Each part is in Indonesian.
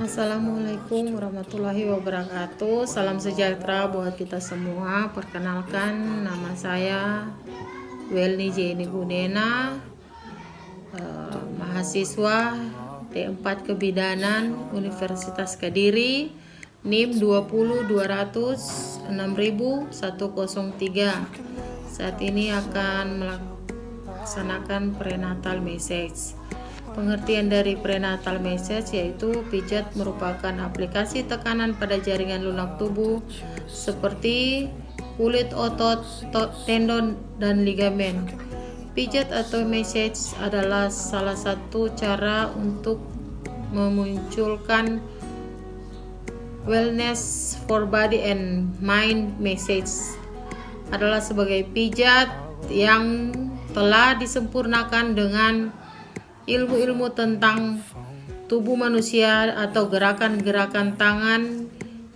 Assalamualaikum warahmatullahi wabarakatuh. Salam sejahtera buat kita semua. Perkenalkan, nama saya Welni Jeni Gunena, mahasiswa D4 Kebidanan Universitas Kediri, NIM 2020600103. Saat ini akan melaksanakan prenatal message. Pengertian dari prenatal message yaitu pijat merupakan aplikasi tekanan pada jaringan lunak tubuh seperti kulit, otot, tendon, dan ligamen. Pijat atau message adalah salah satu cara untuk memunculkan wellness for body and mind message. Adalah sebagai pijat yang telah disempurnakan dengan ilmu-ilmu tentang tubuh manusia atau gerakan-gerakan tangan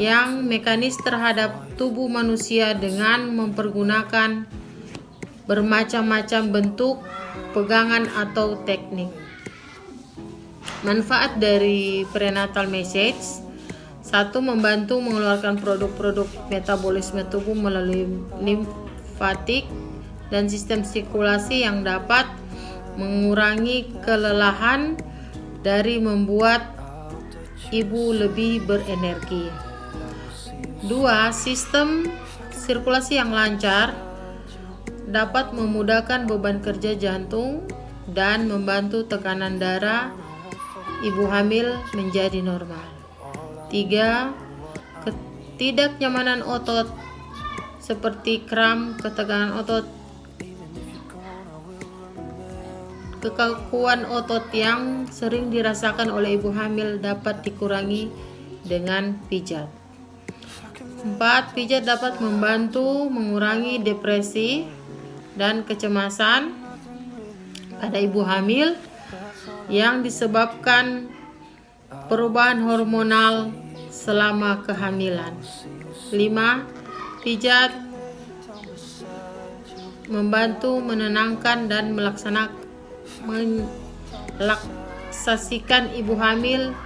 yang mekanis terhadap tubuh manusia dengan mempergunakan bermacam-macam bentuk pegangan atau teknik. Manfaat dari prenatal message: 1. Membantu mengeluarkan produk-produk metabolisme tubuh melalui limfatik dan sistem sirkulasi yang dapat mengurangi kelelahan dari membuat ibu lebih berenergi. 2. Sistem sirkulasi yang lancar dapat memudahkan beban kerja jantung dan membantu tekanan darah ibu hamil menjadi normal. 3. Ketidaknyamanan otot seperti kram, ketegangan otot, kekakuan otot yang sering dirasakan oleh ibu hamil dapat dikurangi dengan pijat. 4. Pijat dapat membantu mengurangi depresi dan kecemasan pada ibu hamil yang disebabkan perubahan hormonal selama kehamilan. 5. Pijat membantu menenangkan dan melaksasikan ibu hamil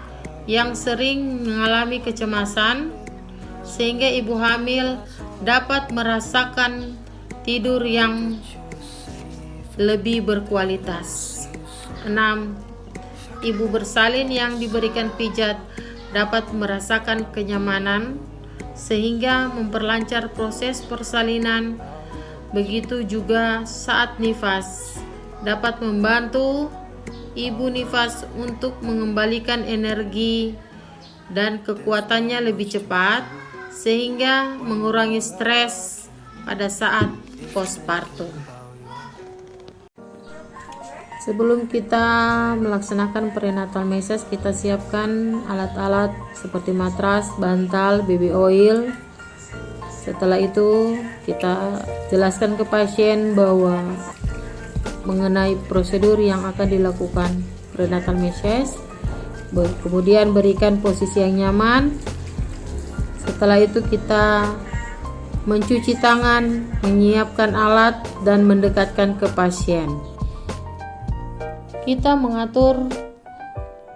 yang sering mengalami kecemasan, sehingga ibu hamil dapat merasakan tidur yang lebih berkualitas. 6. Ibu bersalin yang diberikan pijat dapat merasakan kenyamanan sehingga memperlancar proses persalinan. Begitu juga saat nifas, dapat membantu ibu nifas untuk mengembalikan energi dan kekuatannya lebih cepat sehingga mengurangi stres pada saat postpartum. Sebelum kita melaksanakan prenatal message, kita siapkan alat-alat seperti matras, bantal, baby oil. Setelah itu kita jelaskan ke pasien bahwa mengenai prosedur yang akan dilakukan prenatal message. Kemudian berikan posisi yang nyaman. Setelah itu kita mencuci tangan, menyiapkan alat, dan mendekatkan ke pasien. Kita mengatur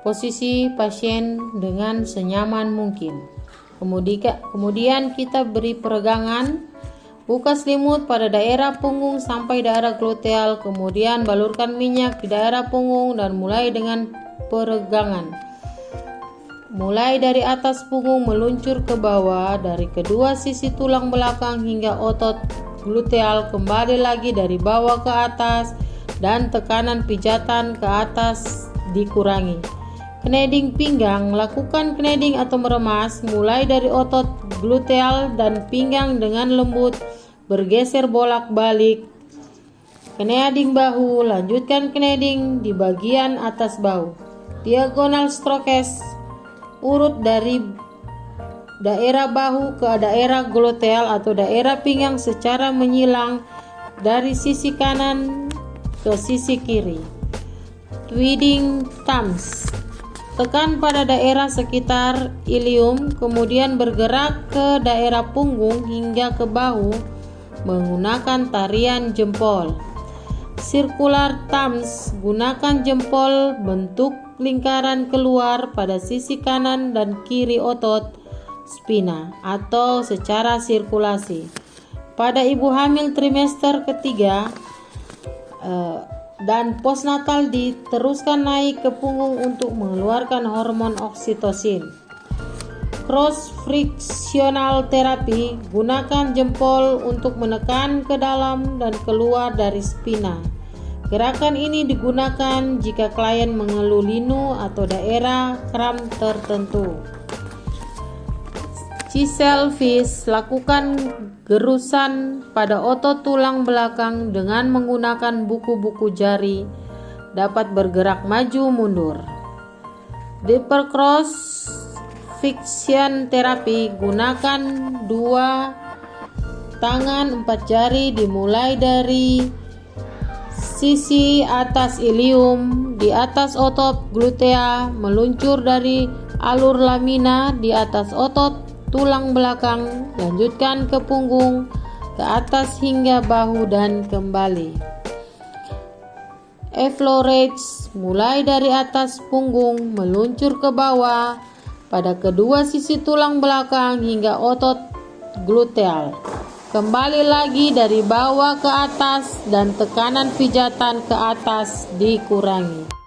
posisi pasien dengan senyaman mungkin. Kemudian kita beri peregangan. Buka selimut pada daerah punggung sampai daerah gluteal, kemudian balurkan minyak di daerah punggung dan mulai dengan peregangan. Mulai dari atas punggung meluncur ke bawah, dari kedua sisi tulang belakang hingga otot gluteal, kembali lagi dari bawah ke atas, dan tekanan pijatan ke atas dikurangi. Kneading pinggang: lakukan kneading atau meremas mulai dari otot gluteal dan pinggang dengan lembut, bergeser bolak-balik. Kneading bahu: lanjutkan kneading di bagian atas bahu. Diagonal strokes: urut dari daerah bahu ke daerah gluteal atau daerah pinggang secara menyilang dari sisi kanan ke sisi kiri. Twiddling thumbs: tekan pada daerah sekitar ilium, kemudian bergerak ke daerah punggung hingga ke bahu menggunakan tarian jempol. circular thumbs, gunakan jempol bentuk lingkaran keluar pada sisi kanan dan kiri otot spina atau secara sirkulasi. Pada ibu hamil trimester ketiga dan postnatal diteruskan naik ke punggung untuk mengeluarkan hormon oksitosin. Cross frictional therapy, gunakan jempol untuk menekan ke dalam dan keluar dari spina. Gerakan ini digunakan jika klien mengeluh linu atau daerah kram tertentu. Chisel fish, lakukan gerusan pada otot tulang belakang dengan menggunakan buku-buku jari, dapat bergerak maju mundur. Deeper cross fiction terapi, gunakan 2 tangan 4 jari dimulai dari sisi atas ilium di atas otot glutea, meluncur dari alur lamina di atas otot tulang belakang, lanjutkan ke punggung, ke atas hingga bahu dan kembali. Effleurage, mulai dari atas punggung meluncur ke bawah pada kedua sisi tulang belakang hingga otot gluteal. Kembali lagi dari bawah ke atas dan tekanan pijatan ke atas dikurangi.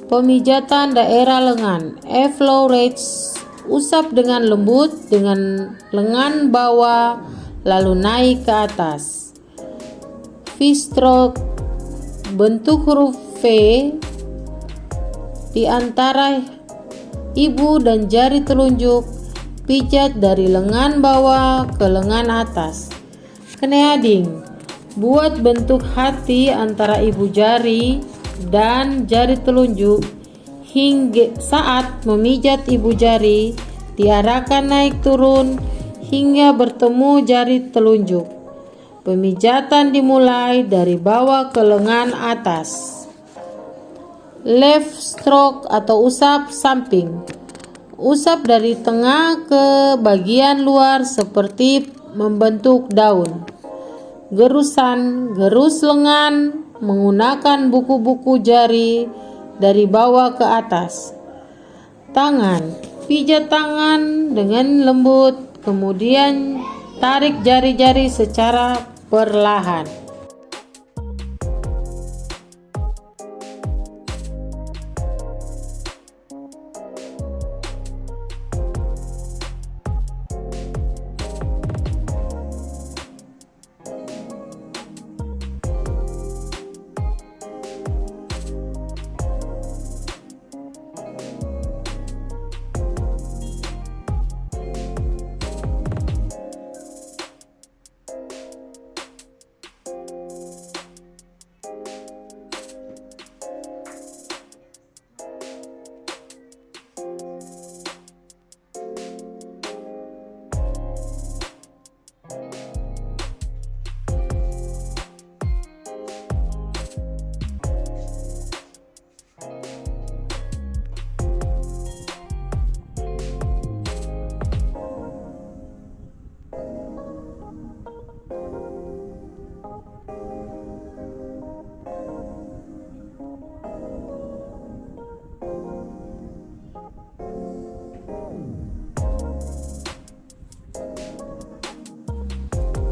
Pemijatan daerah lengan, effleurage, usap dengan lembut dengan lengan bawah lalu naik ke atas. V-stroke, bentuk huruf V di antara ibu dan jari telunjuk, pijat dari lengan bawah ke lengan atas. Kneading, buat bentuk hati antara ibu jari dan jari telunjuk hingga saat memijat ibu jari diarahkan naik turun hingga bertemu jari telunjuk. Pemijatan dimulai dari bawah ke lengan atas. Left stroke atau usap samping. Usap dari tengah ke bagian luar seperti membentuk daun. Gerusan, gerus lengan menggunakan buku-buku jari dari bawah ke atas. Tangan, pijat tangan dengan lembut, kemudian tarik jari-jari secara perlahan.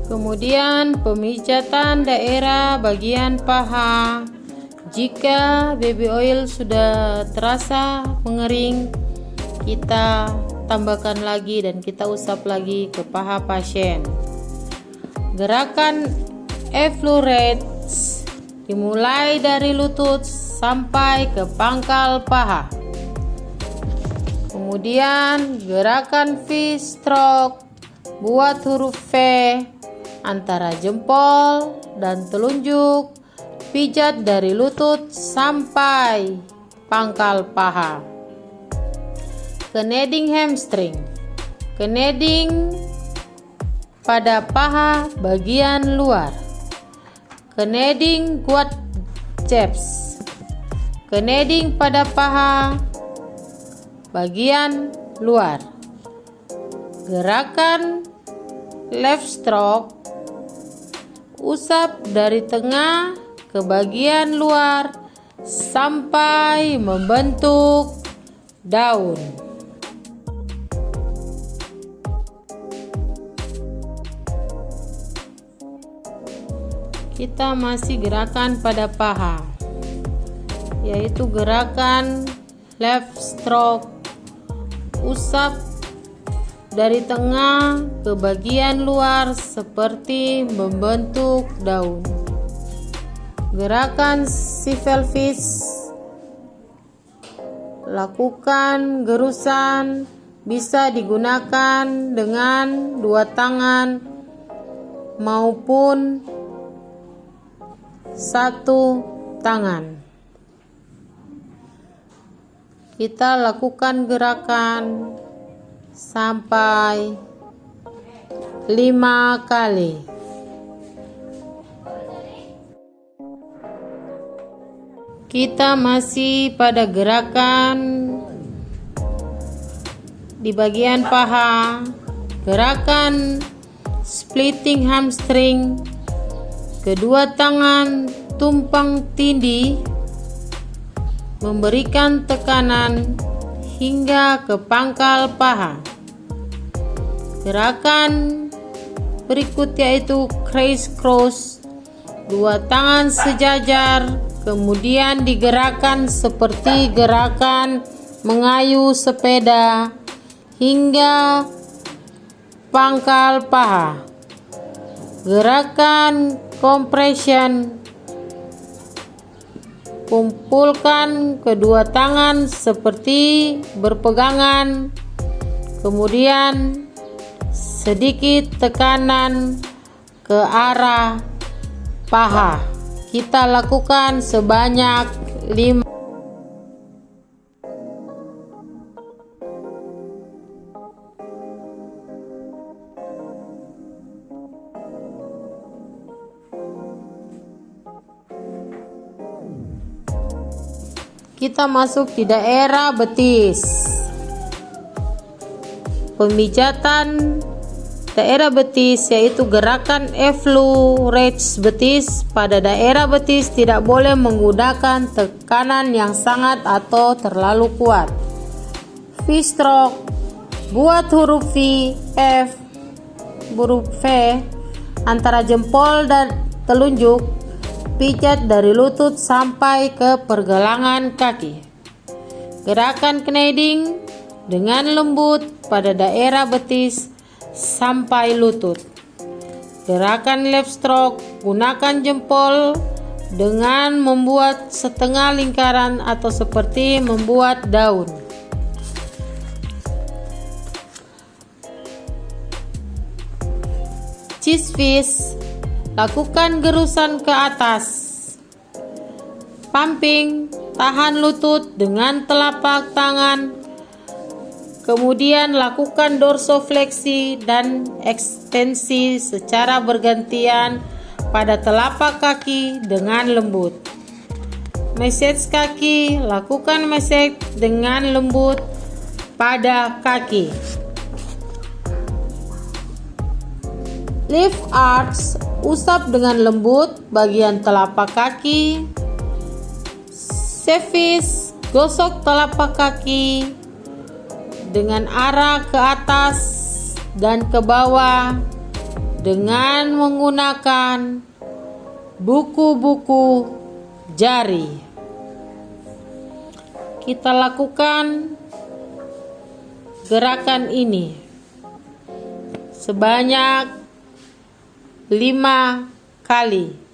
Kemudian pemijatan daerah bagian paha. Jika baby oil sudah terasa mengering, kita tambahkan lagi dan kita usap lagi ke paha pasien. Gerakan effleurates dimulai dari lutut sampai ke pangkal paha. Kemudian gerakan V-stroke, buat huruf V antara jempol dan telunjuk, pijat dari lutut sampai pangkal paha. Kneading hamstring, kneading pada paha bagian luar. Kneading quadriceps, kneading pada paha bagian luar. Gerakan left stroke, usap dari tengah ke bagian luar sampai membentuk daun. Kita masih gerakan pada paha, yaitu gerakan left stroke, usap dari tengah ke bagian luar seperti membentuk daun. Gerakan si pelvis, lakukan gerusan, bisa digunakan dengan dua tangan maupun satu tangan. Kita lakukan gerakan sampai 5 kali. Kita masih pada gerakan di bagian paha, gerakan splitting hamstring. Kedua tangan tumpang tindih, memberikan tekanan hingga ke pangkal paha. Gerakan berikut yaitu crisscross, dua tangan sejajar, kemudian digerakkan seperti gerakan mengayuh sepeda hingga pangkal paha. Gerakan compression, kumpulkan kedua tangan seperti berpegangan, kemudian sedikit tekanan ke arah paha. Kita lakukan sebanyak 5. Kita masuk di daerah betis. Pemijatan daerah betis yaitu gerakan effleurage betis. Pada daerah betis tidak boleh menggunakan tekanan yang sangat atau terlalu kuat. V-stroke, buat huruf V, F, huruf V antara jempol dan telunjuk, pijat dari lutut sampai ke pergelangan kaki. Gerakan kneading dengan lembut pada daerah betis sampai lutut. Gerakan left stroke, gunakan jempol dengan membuat setengah lingkaran atau seperti membuat daun. Cheese fist, lakukan gerusan ke atas. Pumping, tahan lutut dengan telapak tangan. Kemudian lakukan dorsofleksi dan ekstensi secara bergantian pada telapak kaki dengan lembut. Massage kaki, lakukan massage dengan lembut pada kaki. Lift arch, usap dengan lembut bagian telapak kaki. Sevis, gosok telapak kaki dengan arah ke atas dan ke bawah dengan menggunakan buku-buku jari. Kita lakukan gerakan ini sebanyak 5 kali.